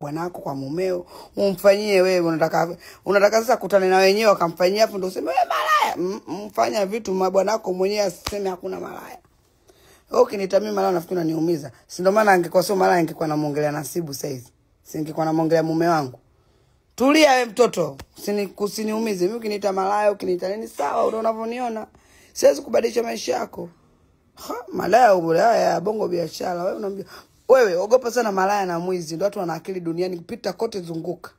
bwanako kwa mumeo, umfanyie wewe. Unataka sasa kutane na wenyewe akamfanyia hapo ndio useme wewe malaya. Mfanya vitu mabwanako mwenyewe asiseme hakuna malaya. Ukiniita mimi malaya nafikiri unaniumiza. Si ndio maana angekuwa sio malaya angekuwa namuongelea Nasibu saizi. Singekuwa namuongelea mume wangu. Tulia wewe mtoto. Usiniumize. Mimi ukiniita malaya, ukiniita nini sawa, ndio unavyoniona. Siwezi kubadilisha maisha yako. Malaya ubaya bongo biashara. Wewe unamjua. Wewe ogopa sana malaya na mwizi. Ndio watu wana akili duniani kupita kote zunguka.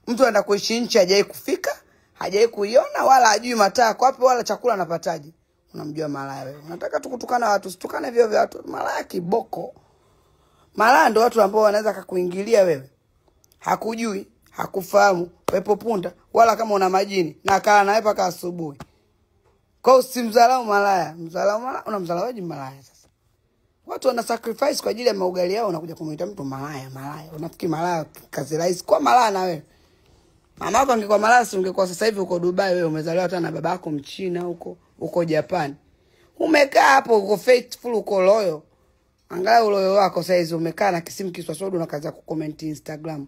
Mtu anaenda kuishi nchi hajawahi kufika, hajawahi kuiona wala hajui mataa kwa wapi wala chakula anapataje. Unamjua malaya wewe. Unataka tukutukana watu, situkane vyo vya watu. Malaya kiboko. Malaya ndio watu ambao wanaweza kukuingilia wewe. Hakujui, hakufahamu, pepo punda wala kama una majini na kaa naye paka asubuhi. Kwa usimdharau malaya. Mdharau malaya, unamdharauaje malaya sasa? Watu wana sacrifice kwa ajili ya maugali yao, unakuja kumuita mtu malaya. Unafikiri malaya kazi rahisi? Kwa malaya na wewe. Mama yako angekuwa malaya si ungekuwa sasa hivi uko Dubai, wewe umezaliwa hata na baba yako Mchina uko Japan. Umekaa hapo uko faithful, uko loyal. Angalau loyal wako saizi umekaa na kisimu Kiswahili unakaanza kucomment Instagram.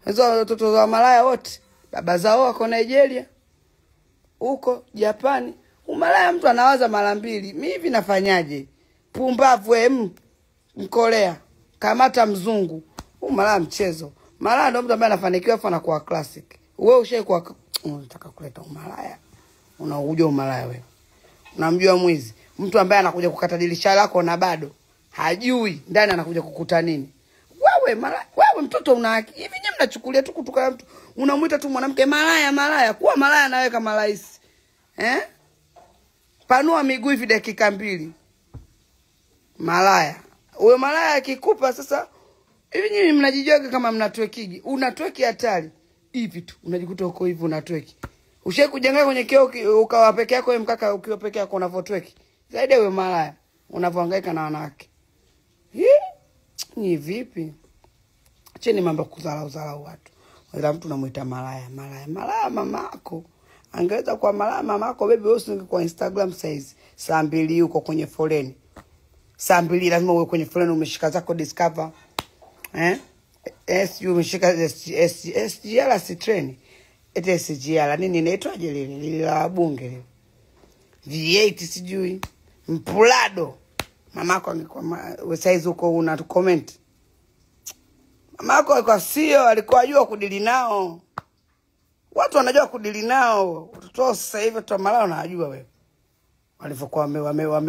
Hizo watoto wa malaya wote baba zao wako Nigeria, uko Japan. Umalaya mtu anawaza mara mbili. Mimi hivi nafanyaje? Pumbavu wewe mkolea. Kamata mzungu. Umalaya mchezo. Malaya ndio mtu ambaye anafanikiwa afa na kuwa classic. Wewe ushaikuwa unataka kuleta umalaya. Unaujua umalaya wewe. Unamjua mwizi. Mtu ambaye anakuja kukata dirisha lako na bado hajui ndani anakuja kukuta nini. Wewe mtoto una haki. Hivi nyinyi mnachukulia tu kutukana mtu. Unamuita tu mwanamke malaya. Kuwa malaya nawe kama rais. Panua miguu hivi dakika 2. Malaya. Huyo malaya akikupa sasa hivi nyinyi mnajijoga kama mnatwekigi. Unatweki hatari. Hivi tu unajikuta uko hivi unatweki. Ushaye kujenga kwenye kio ukawa peke yako wewe mkaka ukiwa peke yako unavotweki. Zaidi huyo malaya unavohangaika na wanawake. Ni vipi? Cheni mambo kudharau watu. Wala mtu unamuita malaya. Malaya mamako. Angeweza kwa malaya mamako baby wewe usingekuwa Instagram size. Saa 2 uko kwenye foleni. Saa 2 lazima uwe kwenye foleni umeshika zako discover. Umeshika SGR si train. Ete SGR nini inaitwaje lile la bunge lile. V8 sijui. Mpulado. Mamako angekuwa size uko una comment. Mamako alikuwa sio, alikuwa ajua kudili nao. Watu wanajua kudili nao. Watoto sasa hivi tu malaya wanajua wewe. Walivyokuwa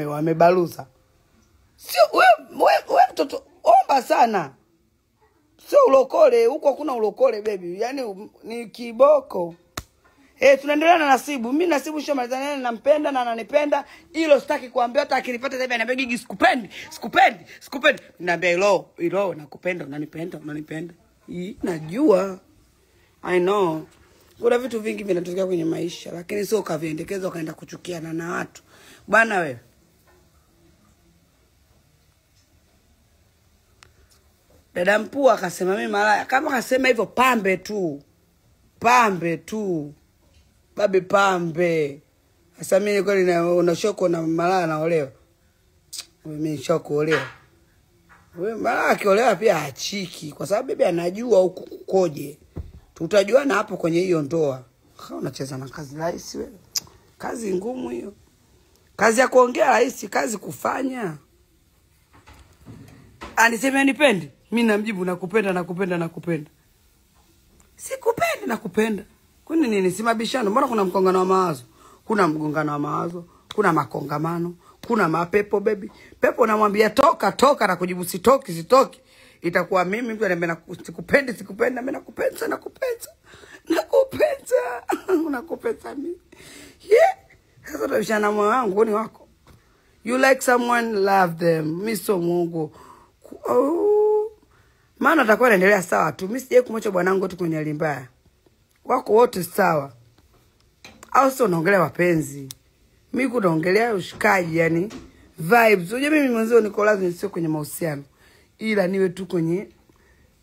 wamebaluza. Sio wewe mtoto omba sana. Sio ulokole, huko hakuna ulokole baby. Yaani ni kiboko. Tunaendelea na Nasibu. Mimi Nasibu shamalizana nampenda na ananipenda. Hilo sitaki kuambia hata akinipata sasa hivi ananiambia Gigi sikupendi. Niambia hilo nakupenda, unanipenda. Najua. I know. Kuna vitu vingi vinatokea kwenye maisha lakini sio kaviendekeza ukaenda kuchukiana na watu. Bwana wewe. Dada Mpua akasema mimi malaya. Kama akasema hivyo pambe tu. Babe pambe. Sasa mimi kweli unashoko na malaya naolewa. Mimi shoko olewa. Wewe malaya akiolewa pia hachiki kwa sababu bibi anajua huko kukoje. Tutajuana hapo kwenye hiyo ndoa. Unacheza na kazi rahisi wewe. Kazi ngumu hiyo. Kazi ya kuongea rahisi, kazi kufanya. Aniseme nipendi. Mimi namjibu nakupenda. Sikupendi nakupenda. Kwani nini si mabishano? Mbona kuna mkongano wa mawazo? Kuna mgongano wa mawazo, kuna makongamano, kuna mapepo baby. Pepo namwambia toka na kujibu sitoki. Itakuwa mimi mtu ananiambia sikupendi na mimi nakupenda. Unakupenda mimi. Sasa tunabishana moyo wangu ni wako. You like someone, love them. Mimi so Mungu. Maana atakuwa anaendelea sawa tu. Mimi sije kumwacha bwanangu tu kwenye limbaya. Wako wote sawa. Au sio unaongelea wapenzi. Mimi kunaongelea ushikaji yani vibes. Unajua mimi mwanzo niko lazima sio kwenye mahusiano. Ila niwe tu kwenye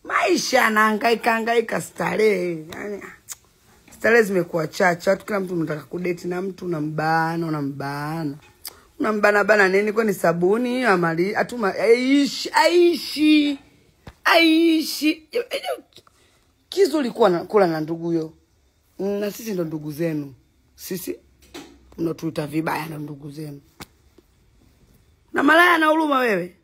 maisha na hangaika starehe. Yani starehe zimekuwa chache. Watu kila mtu anataka kudate na mtu unambana. Unambana nini kwani sabuni amali atuma aishi. aishi. Kizu ulikuwa kula na ndugu yo. Na sisi ndo ndugu zenu. Sisi mnotuita vibaya na ndugu zenu. Na malaya na huruma wewe.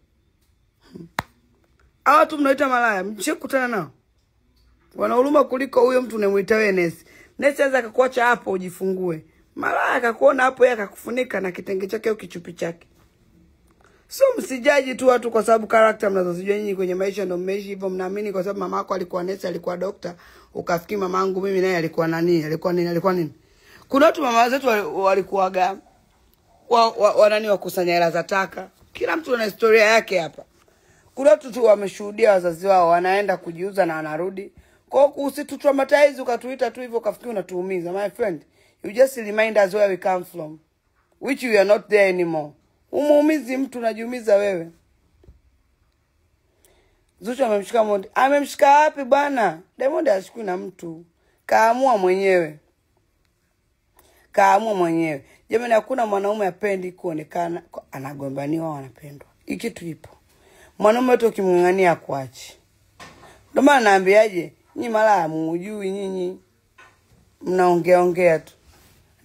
Hao watu mnaoita malaya, mshikutana nao. Wana huruma kuliko huyo mtu unamuita wewe Nesi. Nesi anaweza akakuacha hapo ujifungue. Malaya akakuona hapo yeye akakufunika na kitenge chake au kichupi chake. So msijaji tu watu kwa sababu character mnazozijua nyinyi kwenye maisha ndio mmeishi hivyo, mnaamini kwa sababu mamako alikuwa nesi, alikuwa dokta, ukafikiri mamangu mimi naye alikuwa nani, alikuwa nini. Kuna watu mama zetu walikuwaga wanani wakusanya hela za taka. Kila mtu ana historia yake hapa. Kuna watu tu wameshuhudia wazazi wao wanaenda kujiuza na wanarudi. Kwa hiyo usitutraumatize ukatuita tu hivyo ukafikiri unatuumiza. My friend, you just remind us where we come from, which we are not there anymore. Umuumizi mtu unajiumiza wewe. Zuchu amemshika Mondi. Amemshika wapi bwana? Diamond ashikui na mtu. Kaamua mwenyewe. Jamani, hakuna mwanaume apendi kuonekana anagombaniwa wanapendwa. Hiki tu ipo. Mwanaume wote ukimngangania kuachi. Ndio maana naambiaje, nyinyi malaya mujui nyinyi. Mnaongea tu.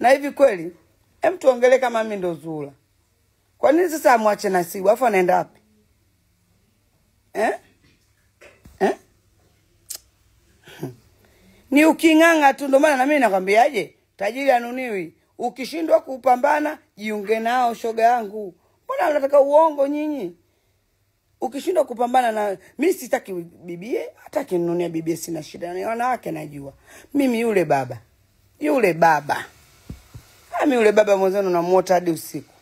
Na hivi kweli, hem tuongelee kama mimi ndo Zula. Kwa nini sasa amwache Nasibu? Afa anaenda wapi? Ni ukinganga tu. Ndio maana na mimi nakwambiaje, tajiri anuniwi. Ukishindwa kupambana, jiunge nao shoga yangu. Mbona unataka uongo nyinyi? Ukishindwa kupambana na mimi sitaki bibie, hata kinunia bibie sina shida. Ni wanawake najua. Mimi yule baba. Mimi yule baba mwanzano namuota hadi usiku.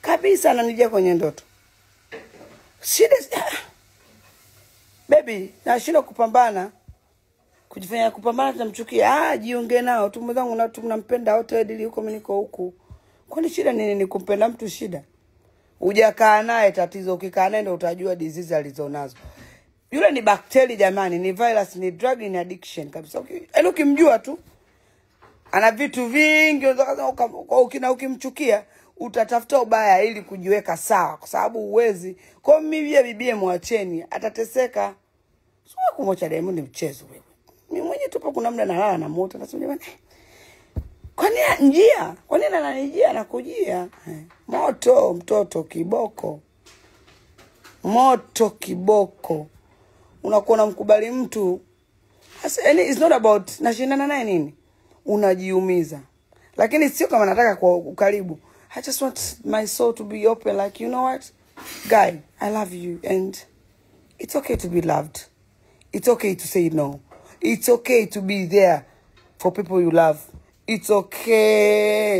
Kabisa ananijia kwenye ndoto. Shida baby, nashindwa kupambana. Kujifanya kupambana tunamchukia. Jiunge nao. Tu mwenzangu na tunampenda wote hadi huko mimi niko huku. Kwani shida nini ni kumpenda mtu shida? Hujakaa naye tatizo, ukikaa naye ndio utajua disease alizonazo. Yule ni bacteria jamani, ni virus, ni drug, ni addiction kabisa. Yaani ukimjua tu ana vitu vingi, ukimchukia utatafuta ubaya ili kujiweka sawa kwa sababu uwezi. Kwa mimi vile bibie mwacheni, atateseka. Sio kumwacha Diamond ni mchezo wewe. Mimi mwenyewe tupo kuna muda nalala na moto nasema jamani. Kwa nini ananijia na kujia? Moto mtoto kiboko. Unakuwa unamkubali mtu. Yaani it's not about nashindana naye nini? Unajiumiza. Lakini sio kama nataka kwa ukaribu. I just want my soul to be open like, you know what? Guy, I love you and it's okay to be loved. It's okay to say no. It's okay to be there for people you love. It's okay.